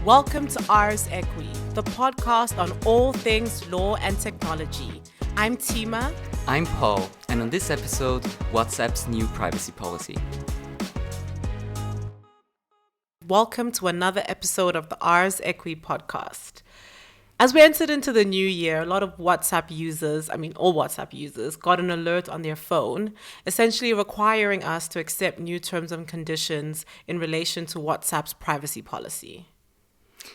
Welcome to Ars Equi, the podcast on all things law and technology. I'm Tima. I'm Paul, and on this episode, WhatsApp's new privacy policy. Welcome to another episode of the Ars Equi podcast. As we entered into the new year, a lot of all WhatsApp users, got an alert on their phone, essentially requiring us to accept new terms and conditions in relation to WhatsApp's privacy policy.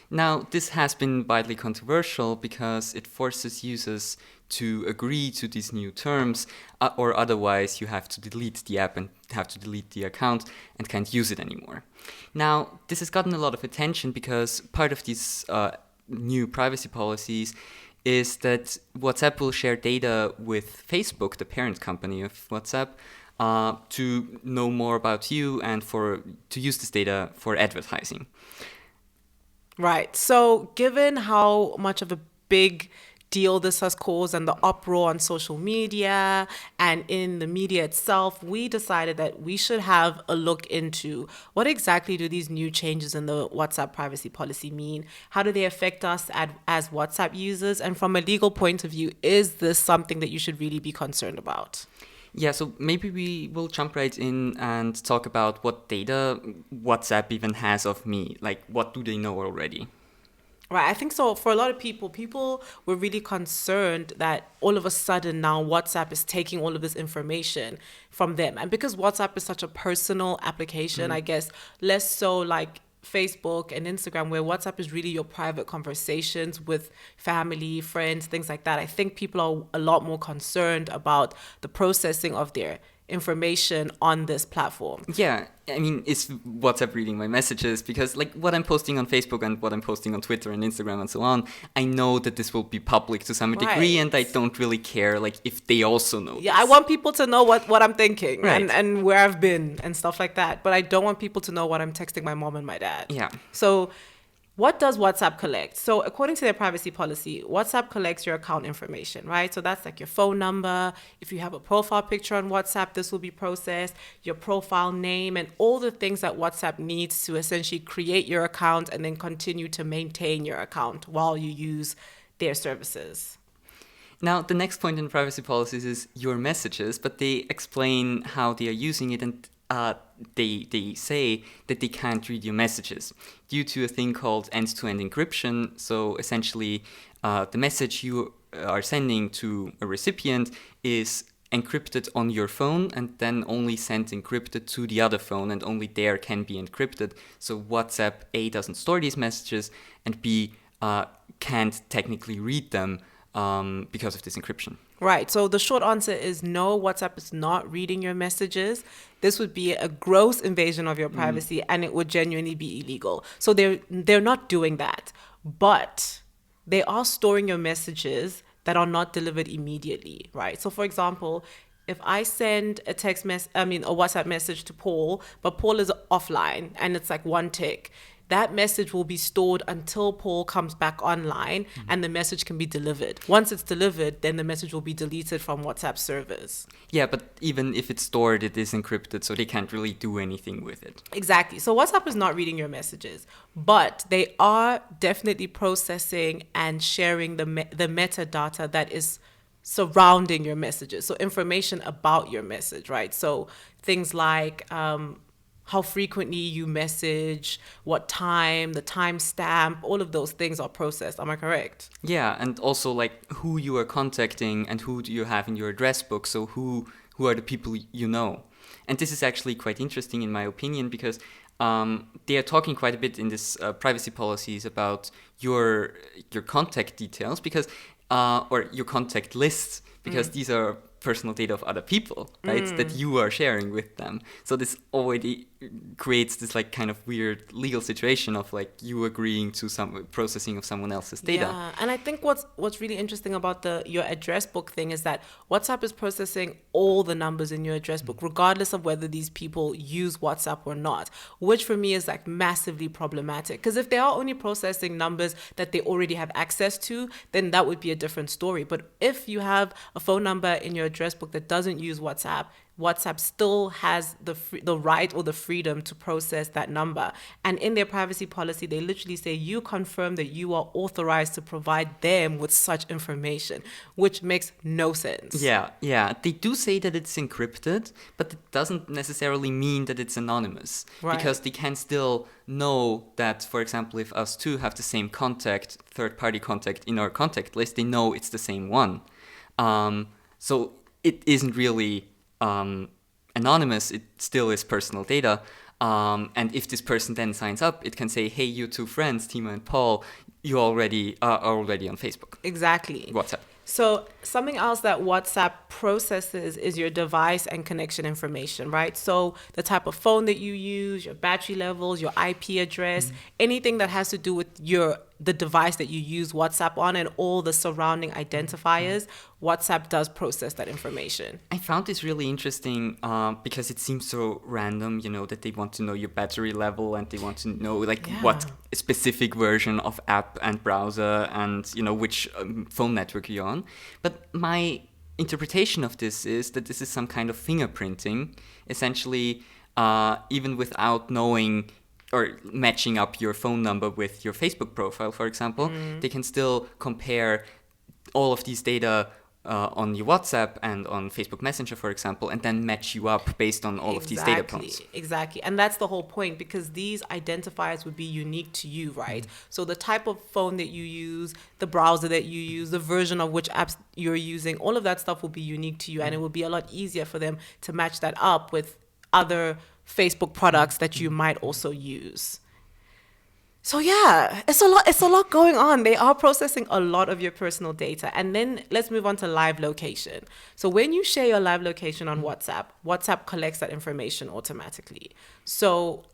Now, this has been widely controversial because it forces users to agree to these new terms, or otherwise you have to delete the app and have to delete the account and can't use it anymore. Now, this has gotten a lot of attention because part of these new privacy policies is that WhatsApp will share data with Facebook, the parent company of WhatsApp, to know more about you and to use this data for advertising. Right. So given how much of a big deal this has caused and the uproar on social media and in the media itself, we decided that we should have a look into what exactly do these new changes in the WhatsApp privacy policy mean? How do they affect us as WhatsApp users? And from a legal point of view, is this something that you should really be concerned about? Yeah, so maybe we will jump right in and talk about what data WhatsApp even has of me. Like, what do they know already? Right, I think so. For a lot of people were really concerned that all of a sudden now WhatsApp is taking all of this information from them. And because WhatsApp is such a personal application, I guess less so like Facebook and Instagram, where WhatsApp is really your private conversations with family, friends, things like that. I think people are a lot more concerned about the processing of their information on this platform. Yeah, I mean, is WhatsApp reading my messages? Because like what I'm posting on Facebook and what I'm posting on Twitter and Instagram and so on, I know that this will be public to some degree, and I don't really care like if they also know Yeah, this. I want people to know what I'm thinking Right. and where I've been and stuff like that. But I don't want people to know what I'm texting my mom and my dad. Yeah. So what does WhatsApp collect? So according to their privacy policy, WhatsApp collects your account information, right? So that's like your phone number. If you have a profile picture on WhatsApp, this will be processed, your profile name, and all the things that WhatsApp needs to essentially create your account and then continue to maintain your account while you use their services. Now, the next point in privacy policies is your messages, but they explain how they are using it, and they say that they can't read your messages due to a thing called end-to-end encryption. So essentially, the message you are sending to a recipient is encrypted on your phone and then only sent encrypted to the other phone, and only there can be encrypted. So WhatsApp A doesn't store these messages, and B can't technically read them because of this encryption. Right. So the short answer is no, WhatsApp is not reading your messages. This would be a gross invasion of your privacy, and it would genuinely be illegal. So they're not doing that. But they are storing your messages that are not delivered immediately, right? So for example, if I send a WhatsApp message to Paul, but Paul is offline and it's like one tick, that message will be stored until Paul comes back online and the message can be delivered. Once it's delivered, then the message will be deleted from WhatsApp servers. Yeah, but even if it's stored, it is encrypted, so they can't really do anything with it. Exactly. So WhatsApp is not reading your messages, but they are definitely processing and sharing the metadata that is surrounding your messages. So information about your message, right? So things like how frequently you message, what time, the timestamp, all of those things are processed. Am I correct? Yeah, and also like who you are contacting and who do you have in your address book, so who are the people you know. And this is actually quite interesting in my opinion, because they are talking quite a bit in this privacy policies about your contact details, because or your contact lists, because these are personal data of other people, right? That you are sharing with them. So this already creates this like kind of weird legal situation of like you agreeing to some processing of someone else's data. Yeah, and I think what's really interesting about your address book thing is that WhatsApp is processing all the numbers in your address book, regardless of whether these people use WhatsApp or not, which for me is like massively problematic. Because if they are only processing numbers that they already have access to, then that would be a different story. But if you have a phone number in your address book that doesn't use WhatsApp, WhatsApp still has the right or the freedom to process that number. And in their privacy policy, they literally say you confirm that you are authorized to provide them with such information, which makes no sense. Yeah. They do say that it's encrypted, but it doesn't necessarily mean that it's anonymous. Right. Because they can still know that, for example, if us two have the same contact, third-party contact in our contact list, they know it's the same one. So it isn't really anonymous. It still is personal data. And if this person then signs up, it can say, hey, you two friends, Tima and Paul, you already are already on Facebook. Exactly. WhatsApp. So something else that WhatsApp processes is your device and connection information, right? So the type of phone that you use, your battery levels, your IP address, anything that has to do with the device that you use WhatsApp on and all the surrounding identifiers, WhatsApp does process that information. I found this really interesting because it seems so random, that they want to know your battery level and they want to know what specific version of app and browser and which phone network you're on. But my interpretation of this is that this is some kind of fingerprinting, essentially, even without knowing or matching up your phone number with your Facebook profile, for example, they can still compare all of these data on your WhatsApp and on Facebook Messenger, for example, and then match you up based on all of these data points. Exactly. And that's the whole point, because these identifiers would be unique to you, right? So the type of phone that you use, the browser that you use, the version of which apps you're using, all of that stuff will be unique to you. And it will be a lot easier for them to match that up with other Facebook products that you might also use. So yeah, it's a lot going on. They are processing a lot of your personal data. And then let's move on to live location. So when you share your live location on WhatsApp, WhatsApp collects that information automatically. So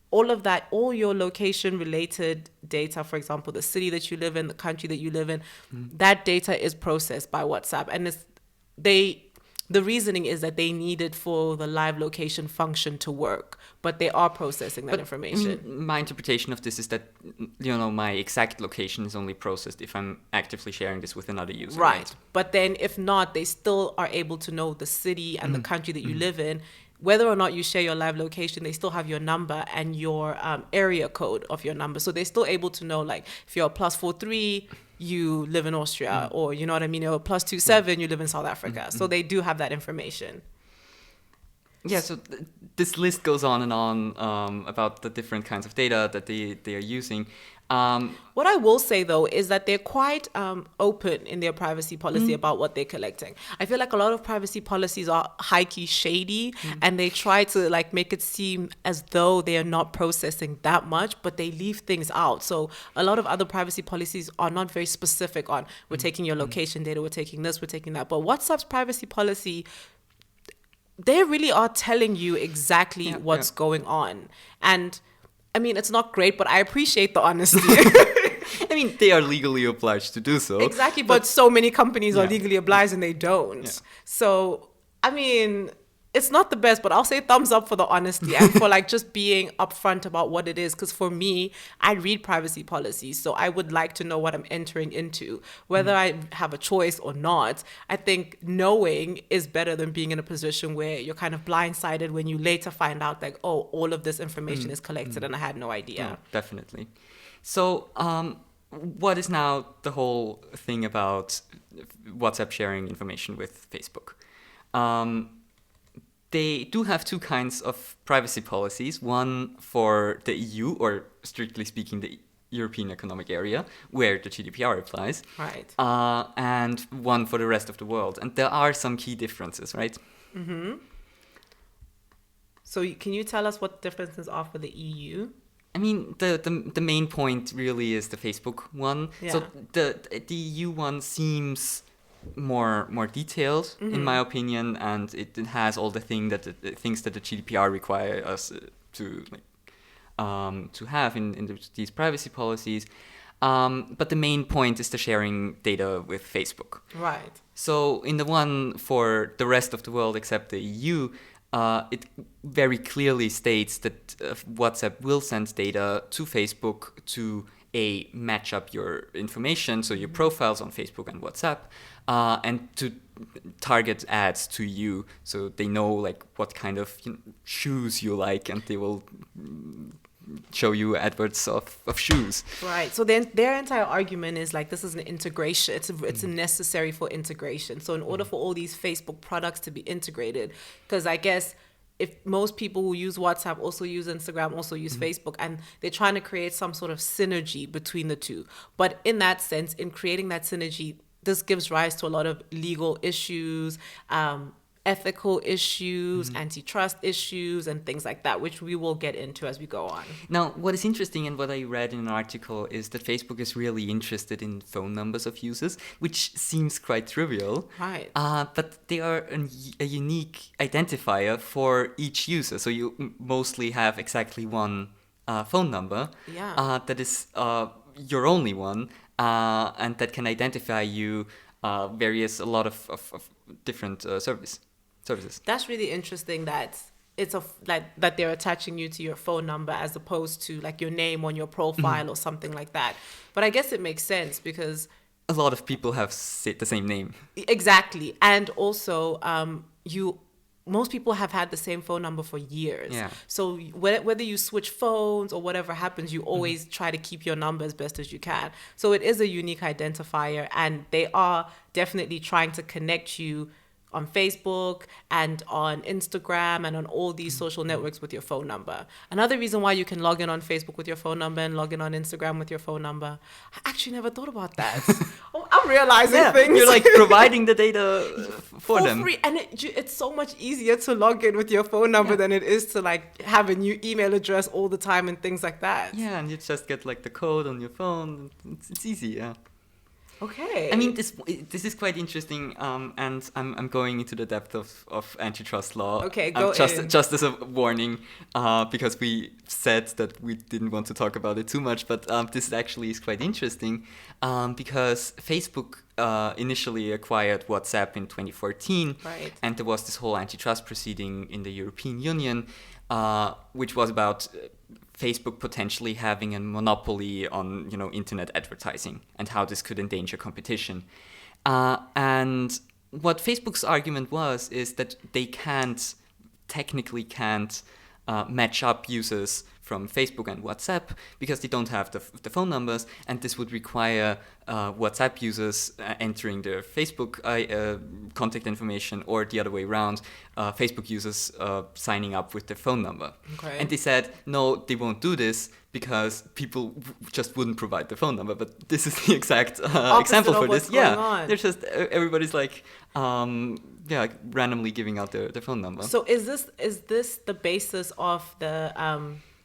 all your location related data, for example, the city that you live in, the country that you live in, that data is processed by WhatsApp. And the reasoning is that they need it for the live location function to work, but they are processing that information. My interpretation of this is that, my exact location is only processed if I'm actively sharing this with another user. Right. But then if not, they still are able to know the city and the country that you live in. Whether or not you share your live location, they still have your number and your area code of your number. So they're still able to know, if you're a +43, you live in Austria, or you know what I mean, you're a +27, you live in South Africa. So they do have that information. Yeah, so this list goes on and on about the different kinds of data that they are using. What I will say, though, is that they're quite open in their privacy policy about what they're collecting. I feel like a lot of privacy policies are high-key shady, and they try to make it seem as though they are not processing that much, but they leave things out. So a lot of other privacy policies are not very specific on, we're taking your location data, we're taking this, we're taking that. But WhatsApp's privacy policy, they really are telling you exactly what's going on. And I mean, it's not great, but I appreciate the honesty. I mean, they are legally obliged to do so. Exactly, but so many companies are legally obliged and they don't. Yeah. So, I mean, it's not the best, but I'll say thumbs up for the honesty and for just being upfront about what it is. Because for me, I read privacy policies, so I would like to know what I'm entering into. Whether I have a choice or not, I think knowing is better than being in a position where you're kind of blindsided when you later find out all of this information is collected and I had no idea. Oh, definitely. So, what is now the whole thing about WhatsApp sharing information with Facebook? They do have two kinds of privacy policies, one for the EU, or strictly speaking, the European Economic Area, where the GDPR applies. Right. And one for the rest of the world. And there are some key differences, right? Mm-hmm. So can you tell us what the differences are for the EU? I mean, the main point really is the Facebook one. Yeah. So the EU one seems more detailed, in my opinion, and it has all the things that the GDPR require us to have in these privacy policies. But the main point is the sharing data with Facebook. Right. So in the one for the rest of the world except the EU, it very clearly states that WhatsApp will send data to Facebook to match up your information, so your profiles on Facebook and WhatsApp, and to target ads to you, so they know like what kind of shoes you like, and they will show you adverts of shoes. Right. So then their entire argument is like this is an integration. It's a necessary for integration. So in order for all these Facebook products to be integrated, because I guess if most people who use WhatsApp also use Instagram, also use Facebook, and they're trying to create some sort of synergy between the two. But in that sense, in creating that synergy, this gives rise to a lot of legal issues, ethical issues, antitrust issues, and things like that, which we will get into as we go on. Now, what is interesting and what I read in an article is that Facebook is really interested in phone numbers of users, which seems quite trivial. Right. But they are a unique identifier for each user. So you mostly have exactly one phone number that is your only one, and that can identify you a lot of different services. That's really interesting that it's that they're attaching you to your phone number as opposed to like your name on your profile or something like that. But I guess it makes sense because a lot of people have the same name. Exactly. And also most people have had the same phone number for years. Yeah. So whether you switch phones or whatever happens, you always try to keep your number as best as you can. So it is a unique identifier, and they are definitely trying to connect you on Facebook and on Instagram and on all these social networks with your phone number. Another reason why you can log in on Facebook with your phone number and log in on Instagram with your phone number. I actually never thought about that. I'm realizing things. You're like providing the data for them. Free. And it's so much easier to log in with your phone number than it is to like have a new email address all the time and things like that. Yeah, and you just get like the code on your phone. It's easy, yeah. Okay. I mean, this is quite interesting, and I'm going into the depth of antitrust law. Okay, go in. Just as a warning, because we said that we didn't want to talk about it too much, but this actually is quite interesting, because Facebook initially acquired WhatsApp in 2014, right. And there was this whole antitrust proceeding in the European Union, which was about Facebook potentially having a monopoly on, internet advertising and how this could endanger competition. And what Facebook's argument is that they technically can't match up users from Facebook and WhatsApp because they don't have the phone numbers, and this would require WhatsApp users entering their Facebook contact information, or the other way around, Facebook users signing up with their phone number. Okay. And they said, no, they won't do this because people just wouldn't provide the phone number. But this is the exact example for this. Yeah, they're just everybody's like randomly giving out their phone number. So is this the basis of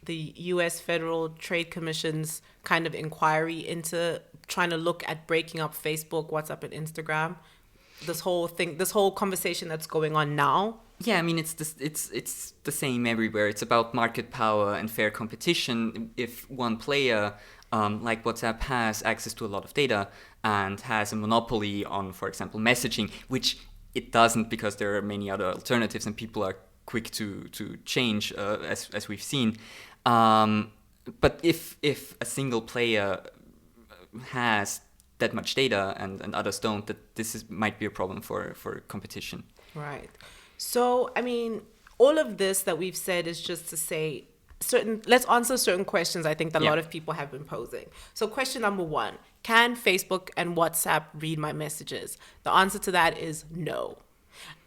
the U.S. Federal Trade Commission's kind of inquiry into trying to look at breaking up Facebook, WhatsApp, and Instagram? This whole conversation that's going on now. Yeah, I mean, it's the same everywhere. It's about market power and fair competition. If one player, like WhatsApp, has access to a lot of data and has a monopoly on, for example, messaging, which it doesn't because there are many other alternatives and people are quick to change, as we've seen. But if a single player has that much data and others don't, that might be a problem for competition. Right. So, I mean, all of this that we've said is just to say let's answer certain questions I think that a lot of people have been posing. So question number 1, can Facebook and WhatsApp read my messages? The answer to that is no.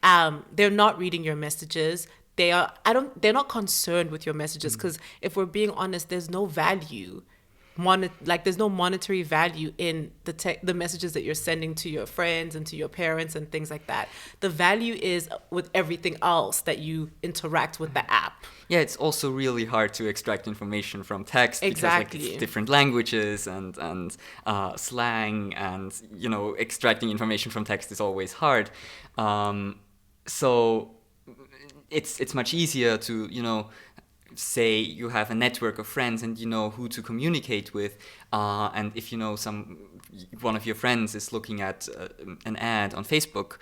They're not reading your messages. They're not concerned with your messages because if we're being honest, there's no value. There's no monetary value in the messages that you're sending to your friends and to your parents and things like that. The value is with everything else that you interact with the app. Yeah, it's also really hard to extract information from text Exactly. because it's different languages and slang, and extracting information from text is always hard. So it's much easier to say you have a network of friends and you know who to communicate with, and if one of your friends is looking at an ad on Facebook,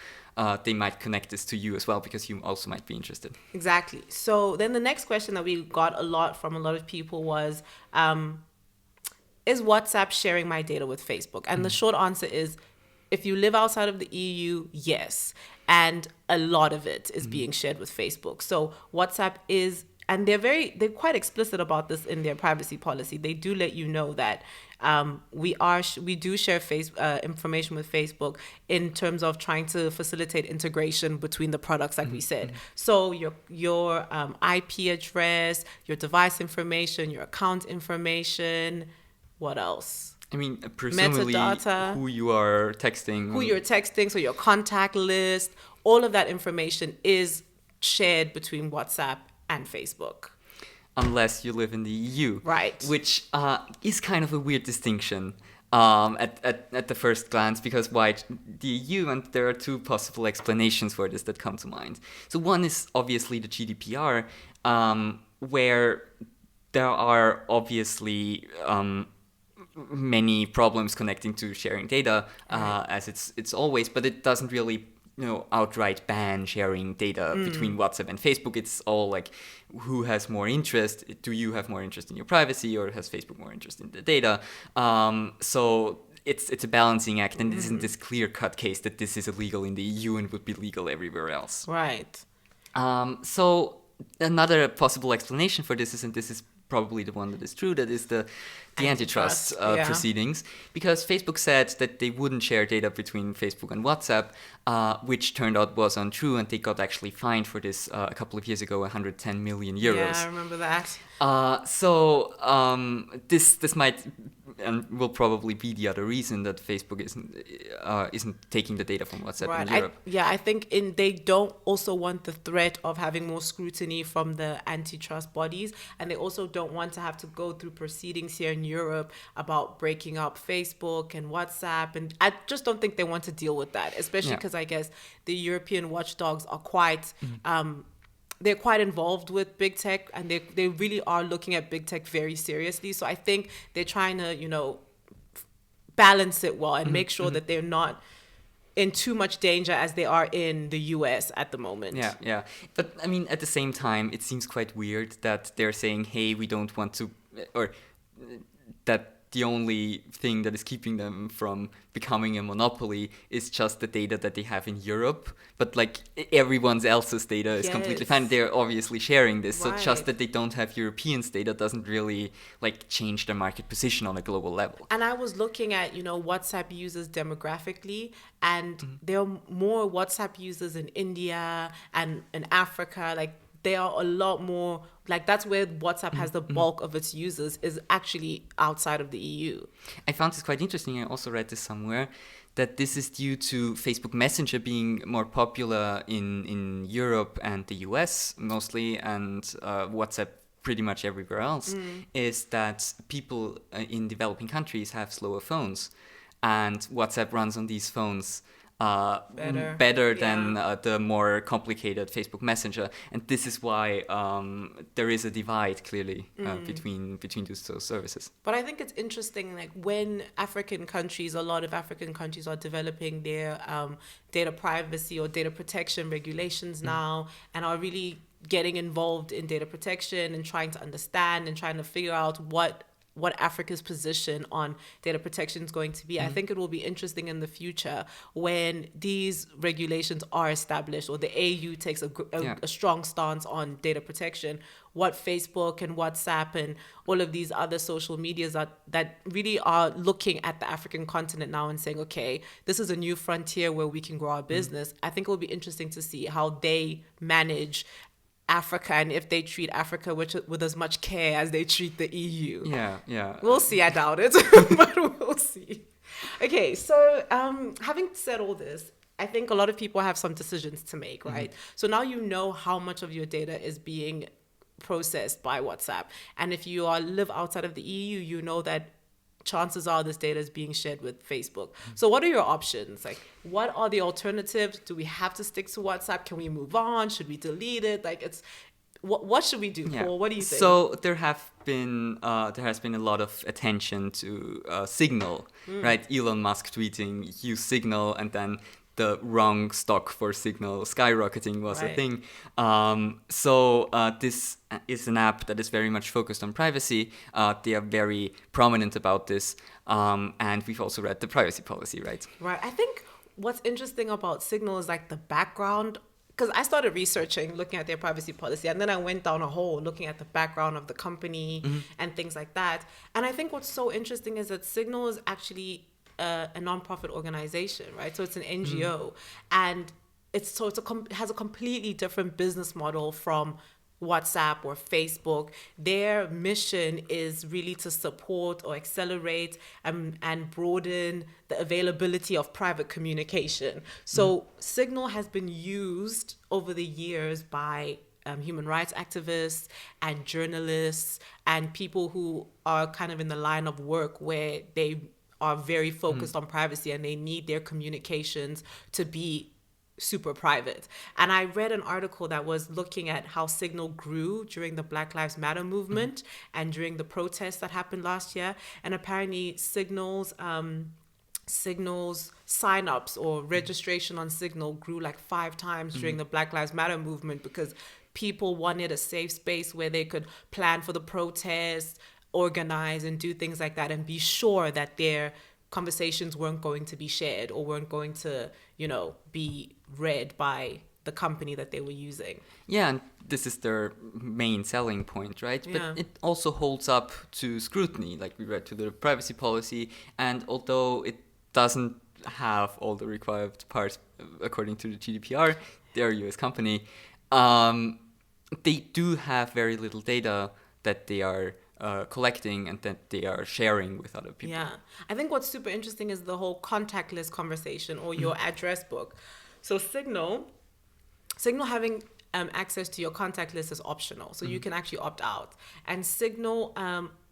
they might connect this to you as well because you also might be interested. Exactly. So then the next question that we got a lot from a lot of people was, is WhatsApp sharing my data with Facebook? And the short answer is if you live outside of the EU, yes. And a lot of it is being shared with Facebook. So WhatsApp is, and they're quite explicit about this in their privacy policy. They do let you know that we do share information with Facebook in terms of trying to facilitate integration between the products, like we said. So your IP address, your device information, your account information, what else? I mean, presumably Metadata, who you are texting. who you're texting, so your contact list, all of that information is shared between WhatsApp and Facebook. Unless you live in the EU. Right. Which is kind of a weird distinction at the first glance, because why the EU, and there are two possible explanations for this that come to mind. So one is obviously the GDPR, where there are obviously many problems connecting to sharing data, as it's always, but it doesn't really outright ban sharing data between WhatsApp and Facebook. It's all like, who has more interest? Do you have more interest in your privacy, or has Facebook more interest in the data? So it's a balancing act, and it isn't this clear-cut case that this is illegal in the EU and would be legal everywhere else. Right. So another possible explanation for this is, and this is probably the one that is true, that is the antitrust proceedings, because Facebook said that they wouldn't share data between Facebook and WhatsApp, which turned out was untrue, and they got actually fined for this a couple of years ago, 110 million euros. Yeah, I remember that. This might and will probably be the other reason that Facebook isn't taking the data from WhatsApp in Europe. I think they don't also want the threat of having more scrutiny from the antitrust bodies, and they also don't want to have to go through proceedings here in Europe about breaking up Facebook and WhatsApp, and I just don't think they want to deal with that, especially because I guess the European watchdogs are quite they're quite involved with big tech, and they really are looking at big tech very seriously. So I think they're trying to, balance it well and make sure that they're not in too much danger as they are in the US at the moment. Yeah. But I mean, at the same time, it seems quite weird that they're saying, hey, we don't want to, or that the only thing that is keeping them from becoming a monopoly is just the data that they have in Europe. But like everyone else's data is completely fine. They're obviously sharing this. Right. So just that they don't have Europeans' data doesn't really like change their market position on a global level. And I was looking at, WhatsApp users demographically, and there are more WhatsApp users in India and in Africa. Like, they are a lot more, like, that's where WhatsApp has the bulk of its users, is actually outside of the EU. I found this quite interesting. I also read this somewhere, that this is due to Facebook Messenger being more popular in Europe and the US mostly, and WhatsApp pretty much everywhere else, is that people in developing countries have slower phones, and WhatsApp runs on these phones better than the more complicated Facebook Messenger, and this is why there is a divide clearly between those services. But I think it's interesting, like when a lot of African countries are developing their data privacy or data protection regulations now, and are really getting involved in data protection and trying to understand and trying to figure out what Africa's position on data protection is going to be. I think it will be interesting in the future when these regulations are established, or the AU takes a strong stance on data protection, what Facebook and WhatsApp and all of these other social medias that really are looking at the African continent now and saying, okay, this is a new frontier where we can grow our business. I think it will be interesting to see how they manage Africa, and if they treat Africa with as much care as they treat the EU. Yeah. We'll see. I doubt it, but we'll see. Okay, so having said all this, I think a lot of people have some decisions to make, right? So now you know how much of your data is being processed by WhatsApp. And if you live outside of the EU, you know that chances are this data is being shared with Facebook. So what are your options? Like, what are the alternatives? Do we have to stick to WhatsApp? Can we move on? Should we delete it? Like, what should we do, Paul? What do you think? So there has been a lot of attention to Signal, right? Elon Musk tweeting, use Signal, and then the wrong stock for Signal skyrocketing was a thing. So this is an app that is very much focused on privacy. They are very prominent about this. And we've also read the privacy policy, right? Right. I think what's interesting about Signal is like the background. Because I started researching, looking at their privacy policy, and then I went down a hole looking at the background of the company and things like that. And I think what's so interesting is that Signal is actually a nonprofit organization, right? So it's an NGO, and it has a completely different business model from WhatsApp or Facebook. Their mission is really to support or accelerate and broaden the availability of private communication. So Signal has been used over the years by human rights activists and journalists and people who are kind of in the line of work where they are very focused on privacy and they need their communications to be super private. And I read an article that was looking at how Signal grew during the Black Lives Matter movement and during the protests that happened last year. And apparently Signal's sign-ups or registration on Signal grew like 5 times during the Black Lives Matter movement because people wanted a safe space where they could plan for the protest, organize and do things like that and be sure that their conversations weren't going to be shared or weren't going to, be read by the company that they were using. Yeah, and this is their main selling point, right? Yeah. But it also holds up to scrutiny, like we read to the privacy policy. And although it doesn't have all the required parts according to the GDPR, they're a US company, they do have very little data that they are collecting and that they are sharing with other people. Yeah. I think what's super interesting is the whole contact list conversation or your address book. So Signal having access to your contact list is optional. So you can actually opt out. And Signal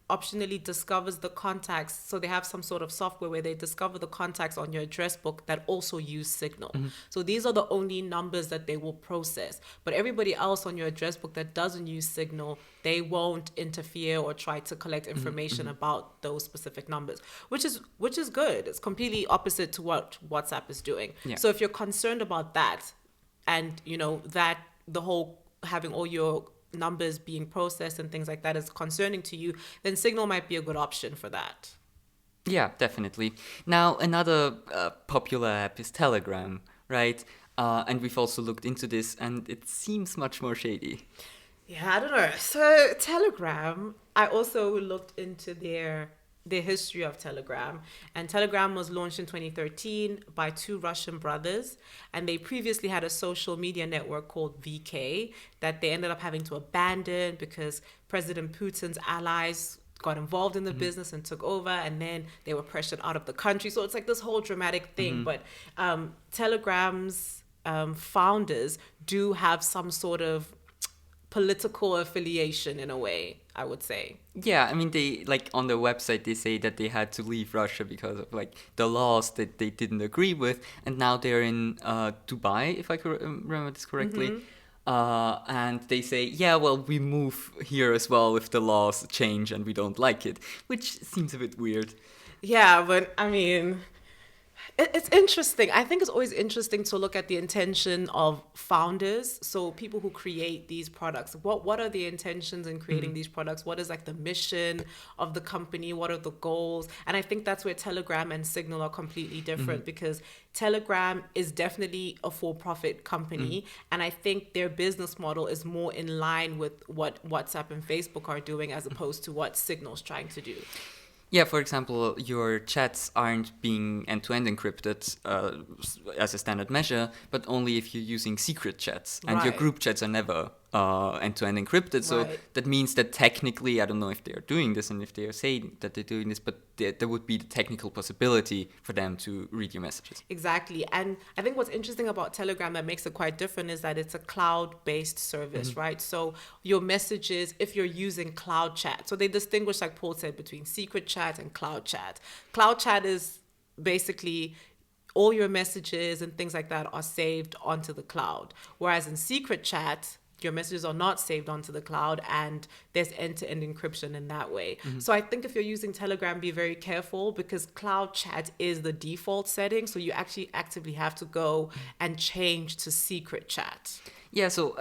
optionally discovers the contacts. So they have some sort of software where they discover the contacts on your address book that also use Signal. So these are the only numbers that they will process. But everybody else on your address book that doesn't use Signal, they won't interfere or try to collect information about those specific numbers, which is good. It's completely opposite to what WhatsApp is doing. Yeah. So if you're concerned about that, and that the whole having all your numbers being processed and things like that is concerning to you, then Signal might be a good option for that. Yeah, definitely. Now, another popular app is Telegram, right? And we've also looked into this, and it seems much more shady. Yeah, I don't know. So Telegram, I also looked into their history of Telegram. And Telegram was launched in 2013 by 2 Russian brothers. And they previously had a social media network called VK that they ended up having to abandon because President Putin's allies got involved in the business and took over, and then they were pressured out of the country. So it's like this whole dramatic thing. But Telegram's founders do have some sort of political affiliation in a way, I would say. Yeah, I mean, they, like, on their website, they say that they had to leave Russia because of, like, the laws that they didn't agree with, and now they're in Dubai, if I remember this correctly. And they say, yeah, well, we move here as well if the laws change and we don't like it, which seems a bit weird. Yeah, but I mean, it's interesting. I think it's always interesting to look at the intention of founders. So people who create these products, what are the intentions in creating these products? What is like the mission of the company? What are the goals? And I think that's where Telegram and Signal are completely different because Telegram is definitely a for-profit company. And I think their business model is more in line with what WhatsApp and Facebook are doing as opposed to what Signal's trying to do. Yeah, for example, your chats aren't being end-to-end encrypted as a standard measure, but only if you're using secret chats. And your Right. group chats are never end-to-end encrypted. So Right. that means that technically, I don't know if they are doing this and if they are saying that they're doing this, but there would be the technical possibility for them to read your messages. Exactly. And I think what's interesting about Telegram that makes it quite different is that it's a cloud-based service, right? So your messages, if you're using cloud chat, so they distinguish, like Paul said, between secret chat and cloud chat. Cloud chat is basically all your messages and things like that are saved onto the cloud. Whereas in secret chat, your messages are not saved onto the cloud and there's end-to-end encryption in that way. So I think if you're using Telegram, be very careful because cloud chat is the default setting. So you actually actively have to go and change to secret chat. Yeah, so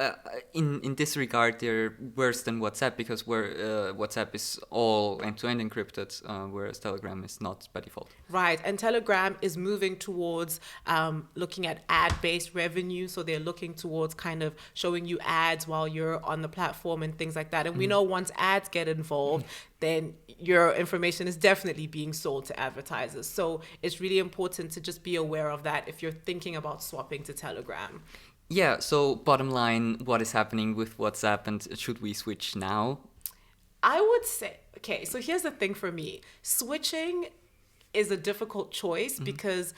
in this regard, they're worse than WhatsApp because WhatsApp is all end-to-end encrypted, whereas Telegram is not by default. Right. And Telegram is moving towards looking at ad-based revenue. So they're looking towards kind of showing you ads while you're on the platform and things like that. And we know once ads get involved, then your information is definitely being sold to advertisers. So it's really important to just be aware of that if you're thinking about swapping to Telegram. Yeah, so bottom line, what is happening with WhatsApp and should we switch now? I would say, okay, so here's the thing for me. Switching is a difficult choice because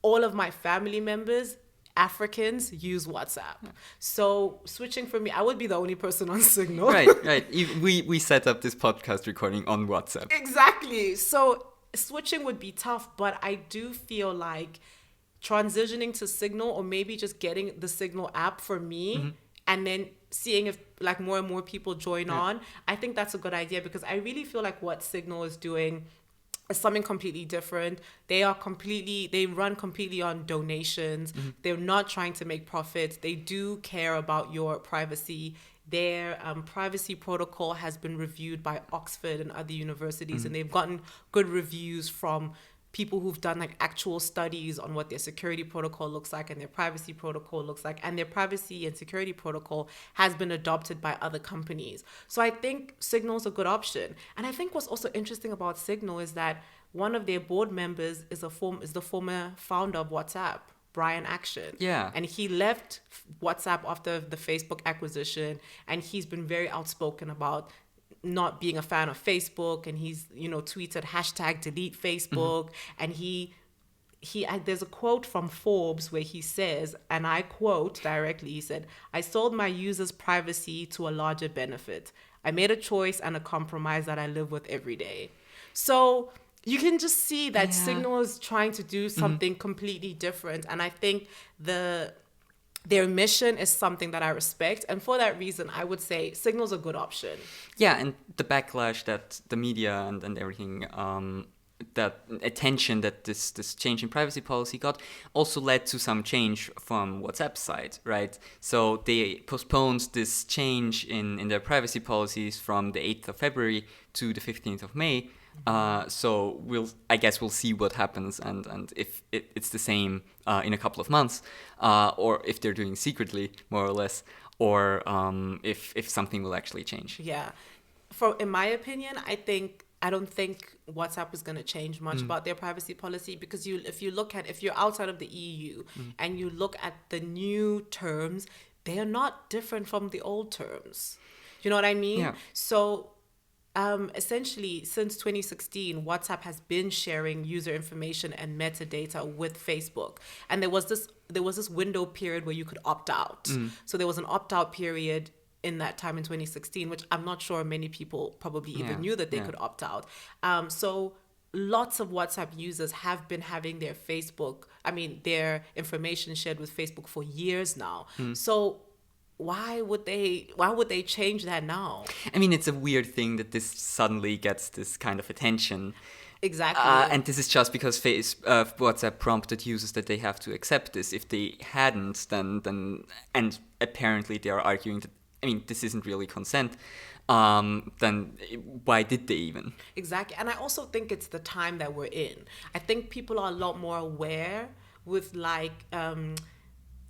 all of my family members, Africans, use WhatsApp. So switching for me, I would be the only person on Signal. Right, right. We set up this podcast recording on WhatsApp. Exactly. So switching would be tough, but I do feel like transitioning to Signal or maybe just getting the Signal app for me and then seeing if like more and more people join on, I think that's a good idea because I really feel like what Signal is doing is something completely different. They run completely on donations. They're not trying to make profits. They do care about your privacy. Their privacy protocol has been reviewed by Oxford and other universities, and they've gotten good reviews from people who've done like actual studies on what their security protocol looks like and their privacy protocol looks like, and their privacy and security protocol has been adopted by other companies. So I think Signal's a good option. And I think what's also interesting about Signal is that one of their board members is the former founder of WhatsApp, Brian Action. Yeah. And he left WhatsApp after the Facebook acquisition, and he's been very outspoken about not being a fan of Facebook, and he's tweeted hashtag delete Facebook. And he there's a quote from Forbes where he says, and I quote directly, he said, "I sold my users' privacy to a larger benefit. I made a choice and a compromise that I live with every day." So you can just see that Signal is trying to do something completely different, and I think their mission is something that I respect. And for that reason, I would say Signal's a good option. Yeah, and the backlash that the media and everything, that attention that this change in privacy policy got also led to some change from WhatsApp's side, right? So they postponed this change in their privacy policies from the 8th of February to the 15th of May. So I guess we'll see what happens and if it's the same in a couple of months, or if they're doing secretly, more or less, or if something will actually change. Yeah. In my opinion, I don't think WhatsApp is going to change much about their privacy policy because if you're outside of the EU and you look at the new terms, they are not different from the old terms. You know what I mean? Yeah. So essentially, since 2016, WhatsApp has been sharing user information and metadata with Facebook, and there was this window period where you could opt out. So there was an opt-out period in that time in 2016, which I'm not sure many people probably even knew that they could opt out. So lots of WhatsApp users have been having their information shared with Facebook for years now. So why would they change that now? I mean, it's a weird thing that this suddenly gets this kind of attention. Exactly. And this is just because WhatsApp prompted users that they have to accept this. If they hadn't, then and apparently they are arguing that, I mean, this isn't really consent. Then why did they even? Exactly. And I also think it's the time that we're in. I think people are a lot more aware with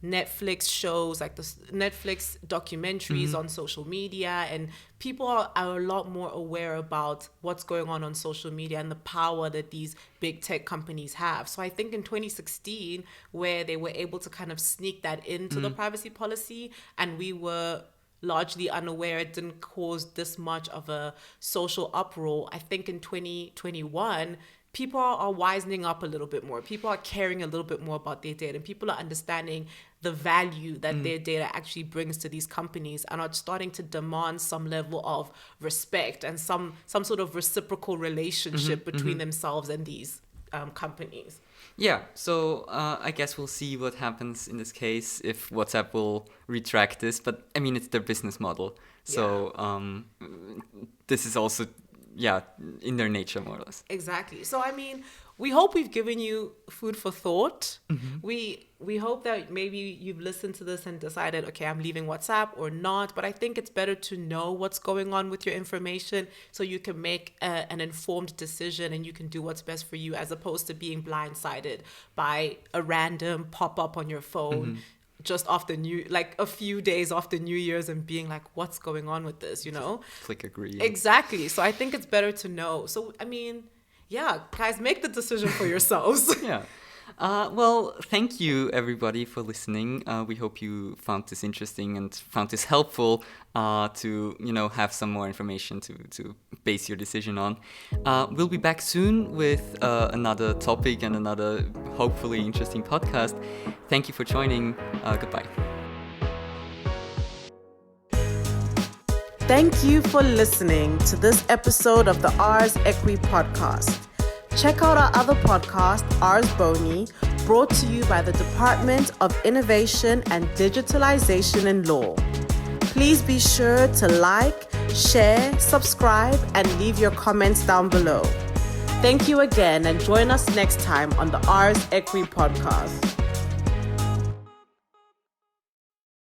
Netflix shows, like the Netflix documentaries on social media, and people are a lot more aware about what's going on social media and the power that these big tech companies have. So I think in 2016, where they were able to kind of sneak that into the privacy policy, and we were largely unaware, it didn't cause this much of a social uproar. I think in 2021, people are wisening up a little bit more. People are caring a little bit more about their data, and people are understanding the value that their data actually brings to these companies, and are starting to demand some level of respect and some sort of reciprocal relationship between themselves and these companies. Yeah, so I guess we'll see what happens in this case, if WhatsApp will retract this. But I mean, it's their business model. So this is also in their nature, more or less. Exactly. So, I mean, we hope we've given you food for thought. We hope that maybe you've listened to this and decided, okay, I'm leaving WhatsApp or not. But I think it's better to know what's going on with your information so you can make an informed decision and you can do what's best for you, as opposed to being blindsided by a random pop-up on your phone just after a few days after New Year's and being like, what's going on with this, Click agree. Exactly. So I think it's better to know. So, I mean, yeah, guys, make the decision for yourselves. Yeah. Well, thank you everybody for listening. We hope you found this interesting and found this helpful to have some more information to base your decision on. We'll be back soon with another topic and another hopefully interesting podcast. Thank you for joining. Goodbye. Thank you for listening to this episode of the Ars Equi podcast. Check out our other podcast, Ars Boni, brought to you by the Department of Innovation and Digitalization in Law. Please be sure to like, share, subscribe, and leave your comments down below. Thank you again, and join us next time on the Ars Equi podcast.